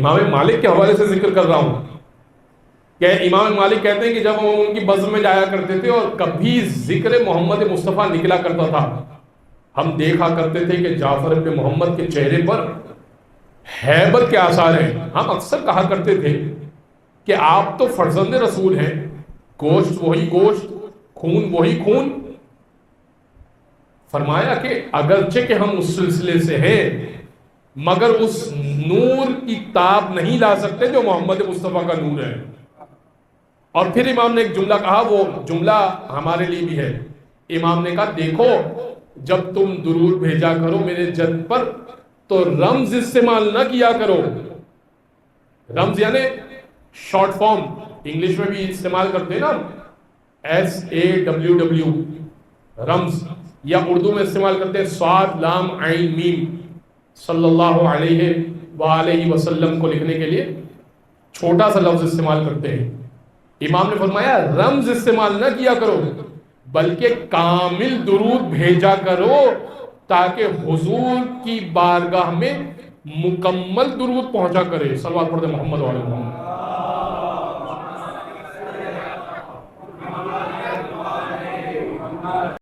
امام مالک کے حوالے سے ذکر کر رہا ہوں کہ امام مالک کہتے ہیں کہ جب ہم ان کی بزم میں جایا کرتے تھے اور کبھی ذکر محمد مصطفیٰ نکلا کرتا تھا، ہم دیکھا کرتے تھے کہ جعفر بن محمد کے چہرے پر ہیبت کے آثار ہیں. ہم اکثر کہا کرتے تھے کہ آپ تو فرزند رسول ہیں، گوشت وہی گوشت، خون وہی خون. فرمایا کہ اگرچہ کہ ہم اس سلسلے سے ہیں مگر اس نور کی تاب نہیں لا سکتے جو محمد مصطفیٰ کا نور ہے. اور پھر امام نے ایک جملہ کہا، وہ جملہ ہمارے لیے بھی ہے. امام نے کہا دیکھو جب تم درود بھیجا کرو میرے جد پر تو رمز استعمال نہ کیا کرو. رمز یعنی شارٹ فارم، انگلش میں بھی استعمال کرتے ہیں نا، SAWW رمز، یا اردو میں استعمال کرتے ہیں صاد لام عین میم. صلی اللہ علیہ وآلہ وسلم کو لکھنے کے لیے چھوٹا سا لفظ استعمال کرتے ہیں. امام نے فرمایا رمز استعمال نہ کیا کرو بلکہ کامل درود بھیجا کرو تاکہ حضور کی بارگاہ میں مکمل درود پہنچا کرے. صلوات پڑھتے محمد وعلی محمد.